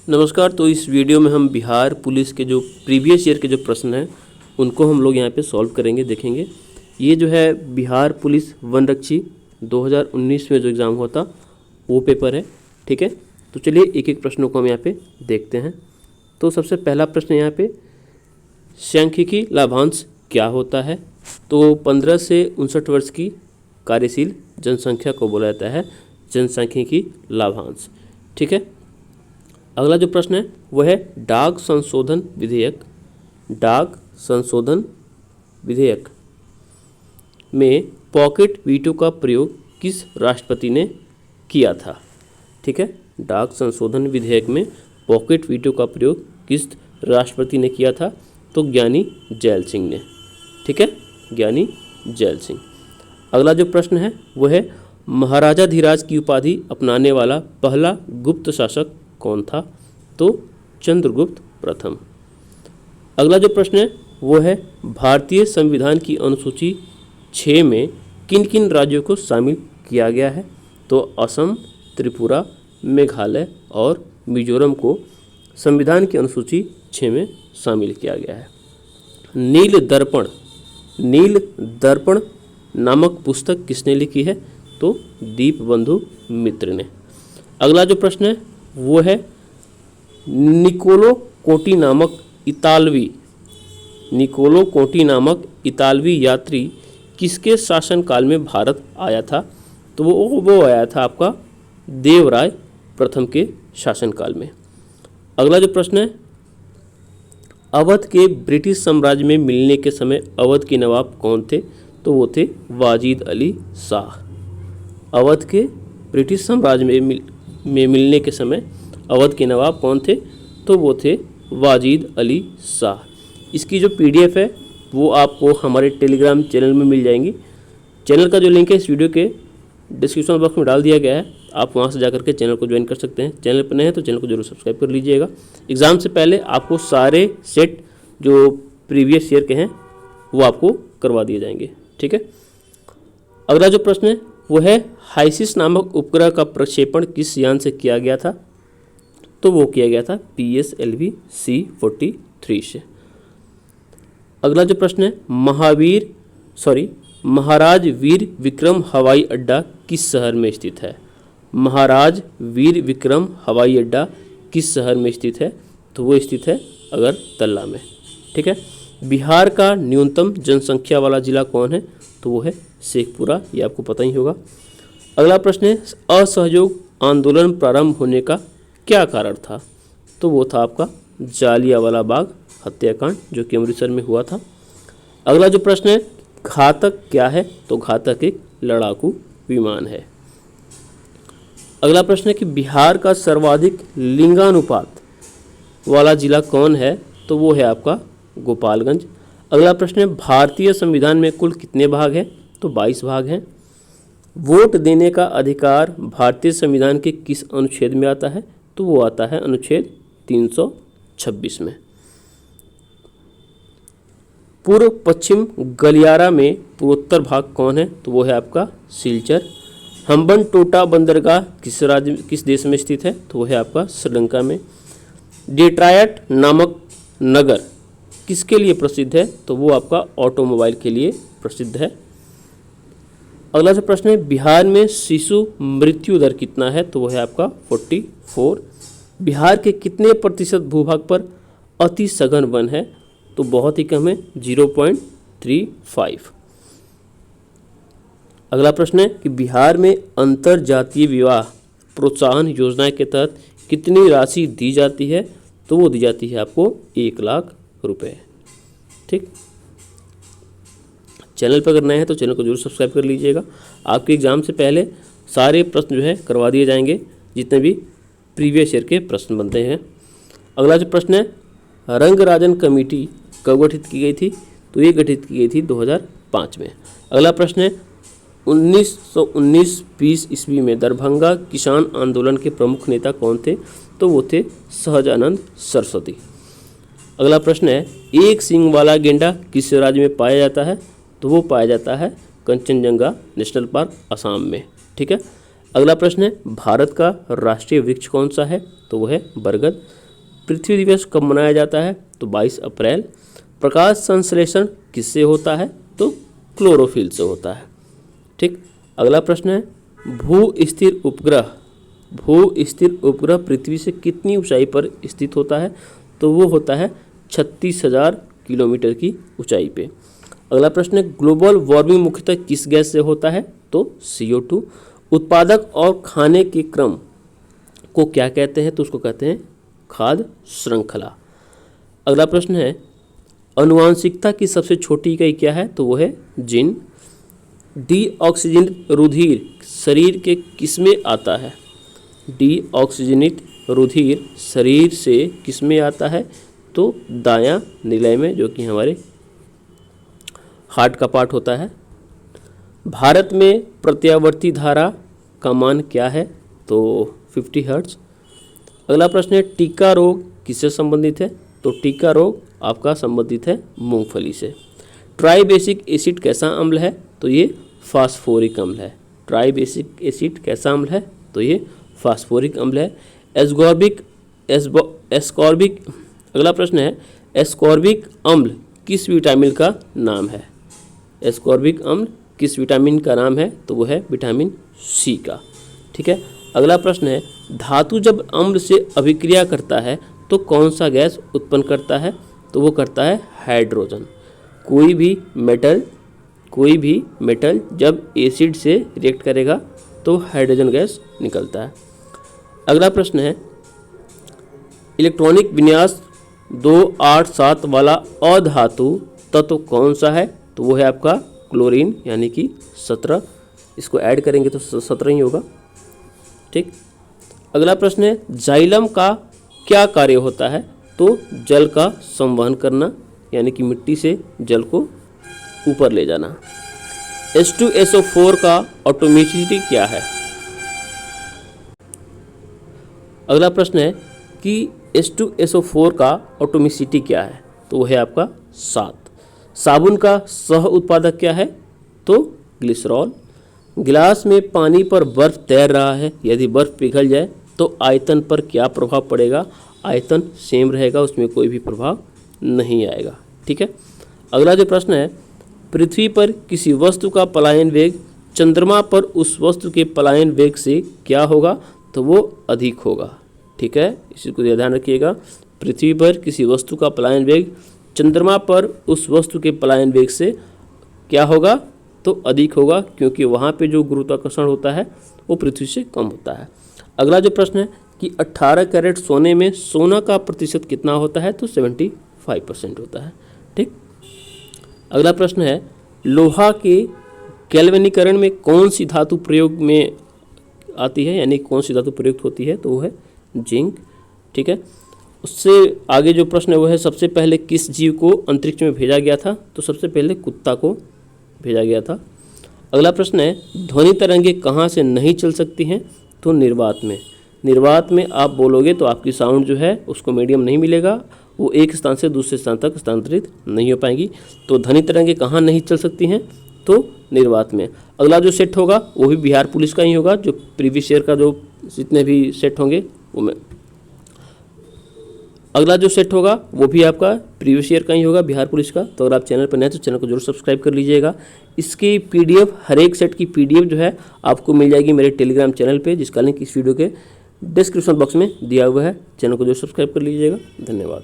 नमस्कार। तो इस वीडियो में हम बिहार पुलिस के जो प्रीवियस ईयर के जो प्रश्न हैं उनको हम लोग यहाँ पे सॉल्व करेंगे, देखेंगे। ये जो है बिहार पुलिस वनरक्षी 2019 में जो एग्ज़ाम हुआ था वो पेपर है, ठीक है। तो चलिए एक एक प्रश्नों को हम यहाँ पे देखते हैं। तो सबसे पहला प्रश्न यहाँ पे, सांख्यिकी लाभांश क्या होता है? तो 15 से 59 वर्ष की कार्यशील जनसंख्या को बोला जाता है जनसांख्यिकी लाभांश, ठीक है। अगला जो प्रश्न है वह है डाक संशोधन विधेयक। डाक संशोधन विधेयक में पॉकेट वीटो का प्रयोग किस राष्ट्रपति ने किया था? ठीक है, डाक संशोधन विधेयक में पॉकेट वीटो का प्रयोग किस राष्ट्रपति ने किया था? तो ज्ञानी जैल सिंह ने, ठीक है, ज्ञानी जैल सिंह। अगला जो प्रश्न है वह है महाराजाधिराज की उपाधि अपनाने वाला पहला गुप्त शासक कौन था? तो चंद्रगुप्त प्रथम। अगला जो प्रश्न है वो है भारतीय संविधान की अनुसूची 6 में किन किन राज्यों को शामिल किया गया है? तो असम, त्रिपुरा, मेघालय और मिजोरम को संविधान की अनुसूची 6 में शामिल किया गया है। नील दर्पण नामक पुस्तक किसने लिखी है? तो दीपबंधु मित्र ने। अगला जो प्रश्न है वो है निकोलो कोटी नामक इतालवी यात्री किसके शासनकाल में भारत आया था? तो वो आया था आपका देवराय प्रथम के शासनकाल में। अगला जो प्रश्न है अवध के ब्रिटिश साम्राज्य में मिलने के समय अवध के नवाब कौन थे? तो वो थे वाजिद अली शाह। अवध के ब्रिटिश साम्राज्य में मिलने के समय अवध के नवाब कौन थे? तो वो थे वाजिद अली शाह। इसकी जो पीडीएफ है वो आपको हमारे टेलीग्राम चैनल में मिल जाएंगी। चैनल का जो लिंक है इस वीडियो के डिस्क्रिप्शन बॉक्स में डाल दिया गया है, आप वहां से जाकर के चैनल को ज्वाइन कर सकते हैं। चैनल पर नए हैं तो चैनल को जरूर सब्सक्राइब कर लीजिएगा। एग्ज़ाम से पहले आपको सारे सेट जो प्रीवियस ईयर के हैं वो आपको करवा दिए जाएंगे, ठीक है। अगला जो प्रश्न है वो है हाइसिस नामक उपग्रह का प्रक्षेपण किस यान से किया गया था? तो वो किया गया था PSLV C-43 से। अगला जो प्रश्न है महाराज वीर विक्रम हवाई अड्डा किस शहर में स्थित है? महाराज वीर विक्रम हवाई अड्डा किस शहर में स्थित है? तो वो स्थित है अगरतला में, ठीक है। बिहार का न्यूनतम जनसंख्या वाला जिला कौन है? तो वो है शेखपुरा, ये आपको पता ही होगा। अगला प्रश्न है असहयोग आंदोलन प्रारंभ होने का क्या कारण था? तो वो था आपका जालियांवाला बाग हत्याकांड जो कि अमृतसर में हुआ था। अगला जो प्रश्न है घातक क्या है? तो घातक एक लड़ाकू विमान है। अगला प्रश्न है कि बिहार का सर्वाधिक लिंगानुपात वाला जिला कौन है? तो वो है आपका गोपालगंज। अगला प्रश्न है भारतीय संविधान में कुल कितने भाग हैं? तो 22 भाग हैं। वोट देने का अधिकार भारतीय संविधान के किस अनुच्छेद में आता है? तो वो आता है अनुच्छेद 326 में। पूर्व पश्चिम गलियारा में पूर्वोत्तर भाग कौन है? तो वो है आपका सिलचर। हम्बनटोटा बंदरगाह किस देश में स्थित है? तो वो है आपका श्रीलंका में। डेट्रायट नामक नगर किसके लिए प्रसिद्ध है? तो वो आपका ऑटोमोबाइल के लिए प्रसिद्ध है। अगला सा प्रश्न है बिहार में शिशु मृत्यु दर कितना है? तो वो है आपका 44। बिहार के कितने प्रतिशत भूभाग पर अति सघन वन है? तो बहुत ही कम है, 0.35। अगला प्रश्न है कि बिहार में अंतर जातीय विवाह प्रोत्साहन योजना के तहत कितनी राशि दी जाती है? तो वो दी जाती है आपको 1 लाख रुपए, ठीक। चैनल पर अगर नए हैं तो चैनल को जरूर सब्सक्राइब कर लीजिएगा। आपके एग्जाम से पहले सारे प्रश्न जो है करवा दिए जाएंगे, जितने भी प्रीवियस ईयर के प्रश्न बनते हैं। अगला जो प्रश्न है रंगराजन कमेटी कब गठित की गई थी? तो ये गठित की गई थी 2005 में। अगला प्रश्न है 1919-20 ईस्वी में दरभंगा किसान आंदोलन के प्रमुख नेता कौन थे? तो वो थे सहजानंद सरस्वती। अगला प्रश्न है एक सींग वाला गेंडा किस राज्य में पाया जाता है? तो वो पाया जाता है कंचनजंगा नेशनल पार्क असम में, ठीक है। अगला प्रश्न है भारत का राष्ट्रीय वृक्ष कौन सा है? तो वो है बरगद। पृथ्वी दिवस कब मनाया जाता है? तो 22 अप्रैल। प्रकाश संश्लेषण किससे होता है? तो क्लोरोफिल से होता है। ठीक। अगला प्रश्न है भू स्थिर उपग्रह पृथ्वी से कितनी ऊंचाई पर स्थित होता है? तो वो होता है 36,000 किलोमीटर की ऊंचाई पे। अगला प्रश्न है ग्लोबल वार्मिंग मुख्यतः किस गैस से होता है? तो CO2। उत्पादक और खाने के क्रम को क्या कहते हैं? तो उसको कहते हैं खाद्य श्रृंखला। अगला प्रश्न है आनुवांशिकता की सबसे छोटी इकाई क्या है? तो वो है जीन। डीऑक्सीजनेट रुधिर शरीर के किसमें आता है? डीऑक्सीजनेट रुधिर शरीर से किसमें आता है? तो दायां निलय में, जो कि हमारे हार्ट का पार्ट होता है। भारत में प्रत्यावर्ती धारा का मान क्या है? तो 50 हर्ट्ज। अगला प्रश्न है टीका रोग किससे संबंधित है? तो टीका रोग आपका संबंधित है मूंगफली से। ट्राइबेसिक एसिड कैसा अम्ल है? तो ये फास्फोरिक अम्ल है। ट्राइबेसिक एसिड कैसा अम्ल है? तो ये फास्फोरिक अम्ल है। एस्कॉर्बिक अगला प्रश्न है एस्कॉर्बिक अम्ल किस विटामिन का नाम है? एस्कॉर्बिक अम्ल किस विटामिन का नाम है? तो वो है विटामिन सी का। ठीक है। अगला प्रश्न है धातु जब अम्ल से अभिक्रिया करता है तो कौन सा गैस उत्पन्न करता है? तो वो करता है हाइड्रोजन। कोई भी मेटल जब एसिड से रिएक्ट करेगा तो हाइड्रोजन गैस निकलता है। अगला प्रश्न है इलेक्ट्रॉनिक विन्यास 287 वाला अधातु तत्व कौन सा है? तो वो है आपका क्लोरीन, यानी कि 17। इसको ऐड करेंगे तो 17 ही होगा। ठीक। अगला प्रश्न है जाइलम का क्या कार्य होता है? तो जल का संवहन करना, यानी कि मिट्टी से जल को ऊपर ले जाना। H2SO4 का ऑटोमिसिटी क्या है? अगला प्रश्न है कि H2SO4 का ऑटोमिसिटी क्या है? तो वो है आपका 7। साबुन का सह उत्पादक क्या है? तो ग्लिसरॉल। गिलास में पानी पर बर्फ तैर रहा है, यदि बर्फ पिघल जाए तो आयतन पर क्या प्रभाव पड़ेगा? आयतन सेम रहेगा, उसमें कोई भी प्रभाव नहीं आएगा। ठीक है। अगला जो प्रश्न है पृथ्वी पर किसी वस्तु का पलायन वेग चंद्रमा पर उस वस्तु के पलायन वेग से क्या होगा? तो वो अधिक होगा। ठीक है, इसी को ध्यान रखिएगा। पृथ्वी पर किसी वस्तु का पलायन वेग चंद्रमा पर उस वस्तु के पलायन वेग से क्या होगा? तो अधिक होगा, क्योंकि वहाँ पे जो गुरुत्वाकर्षण होता है वो पृथ्वी से कम होता है। अगला जो प्रश्न है कि 18 कैरेट सोने में सोना का प्रतिशत कितना होता है? तो 75% होता है। ठीक। अगला प्रश्न है लोहा के गैल्वेनीकरण में कौन सी धातु प्रयोग में आती है, यानी कौन सी धातु प्रयुक्त होती है? तो वो है जिंक। ठीक है। उससे आगे जो प्रश्न है वो है सबसे पहले किस जीव को अंतरिक्ष में भेजा गया था? तो सबसे पहले कुत्ता को भेजा गया था। अगला प्रश्न है ध्वनि तरंगे कहाँ से नहीं चल सकती हैं? तो निर्वात में। निर्वात में आप बोलोगे तो आपकी साउंड जो है उसको मीडियम नहीं मिलेगा, वो एक स्थान से दूसरे स्थान तक स्थानांतरित नहीं हो पाएंगी। तो ध्वनि तरंगे कहाँ नहीं चल सकती हैं? तो निर्वात में। अगला जो सेट होगा वो भी बिहार पुलिस का ही होगा, जो प्रीवियस ईयर का जो जितने भी सेट होंगे वो में अगला जो सेट होगा वो भी आपका प्रीवियस ईयर का ही होगा बिहार पुलिस का। तो अगर आप चैनल पर नए तो चैनल को जरूर सब्सक्राइब कर लीजिएगा। इसकी PDF हर एक सेट की PDF जो है आपको मिल जाएगी मेरे टेलीग्राम चैनल पे, जिसका लिंक इस वीडियो के डिस्क्रिप्शन बॉक्स में दिया हुआ है। चैनल को जरूर सब्सक्राइब कर लीजिएगा। धन्यवाद।